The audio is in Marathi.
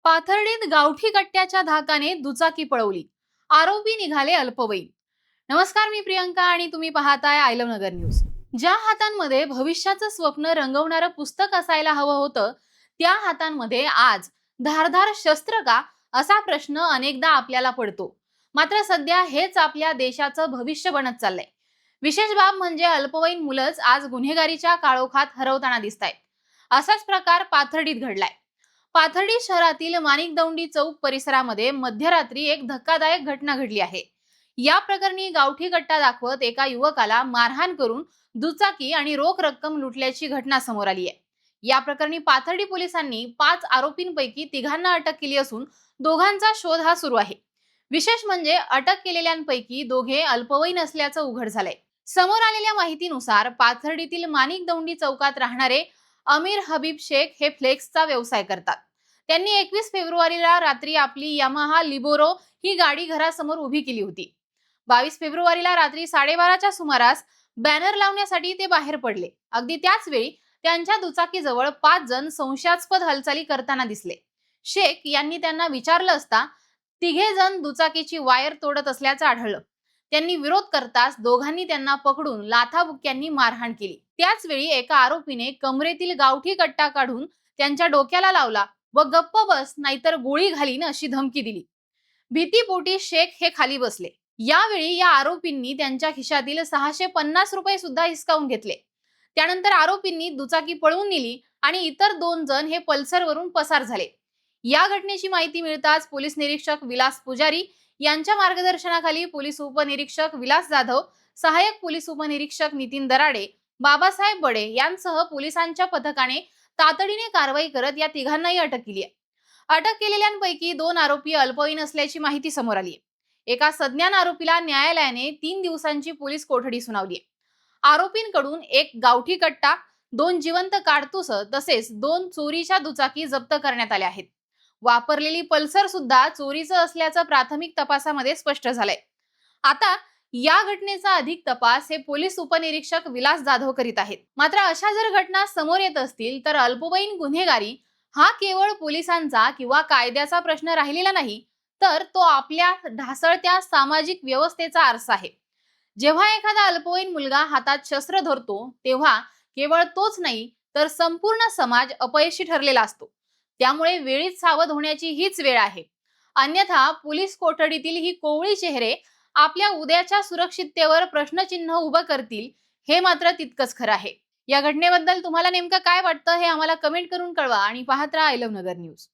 पाथर्डीत गावठी कट्ट्याच्या धाकाने दुचाकी पळवली, आरोपी निघाले अल्पवयीन. नमस्कार, मी प्रियंका आणि तुम्ही पाहताय आय लव्ह नगर न्यूज. ज्या हातांमध्ये भविष्याचं स्वप्न रंगवणारं पुस्तक असायला हवं होतं, त्या हातांमध्ये आज धारधार शस्त्र का, असा प्रश्न अनेकदा आपल्याला पडतो. मात्र सध्या हेच आपल्या देशाचं भविष्य बनत चाललंय. विशेष बाब म्हणजे अल्पवयीन मुलंच आज गुन्हेगारीच्या काळोखात हरवताना दिसतायत. असाच प्रकार पाथर्डीत घडलाय. पाथर्डी शहरातील माणिकदौंडी चौक परिसरामध्ये मध्यरात्री एक धक्कादायक घटना घडली आहे. या प्रकरणी गावठी कट्टा दाखवत एका युवकाला मारहाण करून दुचाकी आणि रोख रक्कम लुटल्याची घटना समोर आली आहे. या प्रकरणी पाथर्डी पोलिसांनी 5 आरोपींपैकी तिघांना अटक केली असून दोघांचा शोध हा सुरू आहे. विशेष म्हणजे अटक केलेल्यांपैकी दोघे अल्पवयीन असल्याचं उघड झालंय. समोर आलेल्या माहितीनुसार पाथर्डीतील माणिकदौंडी चौकात राहणारे अमीर हबीब शेख हे फ्लेक्सचा व्यवसाय करतात. त्यांनी 21 फेब्रुवारीला रात्री आपली यामाहा लिबोरो ही गाडी घरासमोर उभी केली होती. 22 फेब्रुवारीला रात्री 12:30च्या सुमारास बॅनर लावण्यासाठी ते बाहेर पडले. अगदी त्याच वेळी त्यांच्या दुचाकीजवळ 5 जण संशयास्पद हालचाली करताना दिसले. शेख यांनी त्यांना विचारलं असता तिघे जण दुचाकीची वायर तोडत असल्याचं आढळलं. त्यांनी विरोध करताच दोघांनी त्यांना पकडून लाथाबुक्क्यांनी मारहाण केली. त्याच वेळी एका आरोपीने कमरेतील गावठी कट्टा काढून त्यांच्या डोक्याला लावला व गप्प बस नाहीतर गोळी घालीन अशी धमकी दिली. भीतीपोटी शेख हे खाली बसले. यावेळी या आरोपींनी त्यांच्या खिशातील 650 रुपये सुद्धा हिसकावून घेतले. त्यानंतर आरोपींनी दुचाकी पळवून नेली आणि इतर 2 जण हे पल्सरवरून पसार झाले. या घटनेची माहिती मिळताच पोलीस निरीक्षक विलास पुजारी यांच्या मार्गदर्शनाखाली पोलीस उपनिरीक्षक विलास जाधव, सहाय्यक पोलीस उपनिरीक्षक नितीन दराडे, बाबासाहेब बडे यांसह पोलिसांच्या पथकाने तातडीने कारवाई करत या तिघांनाही अटक केली आहे. अटक केलेल्यांपैकी 2 आरोपी अल्पवयीन असल्याची माहिती समोर आली आहे. एका सज्ञान आरोपीला न्यायालयाने 3 दिवसांची पोलीस कोठडी सुनावली आहे. आरोपींकडून एक गावठी कट्टा, 2 जिवंत काडतुस तसेच 2 चोरीच्या दुचाकी जप्त करण्यात आल्या आहेत. वापरलेली पल्सर सुद्धा चोरीचं असल्याचं प्राथमिक तपासामध्ये स्पष्ट झालंय. आता या घटनेचा अधिक तपास हे पोलीस उपनिरीक्षक विलास जाधव करीत आहेत. मात्र अशा जर घटना समोर येत असतील तर अल्पवयीन गुन्हेगारी हा केवळ पोलिसांचा किंवा कायद्याचा प्रश्न राहिलेला नाही, तर तो आपल्या ढासळत्या सामाजिक व्यवस्थेचा आरसा आहे. जेव्हा एखादा अल्पवयीन मुलगा हातात शस्त्र धरतो तेव्हा केवळ तोच नाही तर संपूर्ण समाज अपयशी ठरलेला असतो. त्यामुळे वेळीच सावध होण्याची हीच वेळ आहे. अन्यथा पोलीस कोठडीतील ही कोवळी चेहरे आपल्या उद्याच्या सुरक्षिततेवर प्रश्नचिन्ह उभं करतील, हे मात्र तितकंच खरं आहे. या घटनेबद्दल तुम्हाला नेमकं काय वाटतं हे आम्हाला कमेंट करून कळवा आणि पाहत राहा आय लव्ह नगर न्यूज.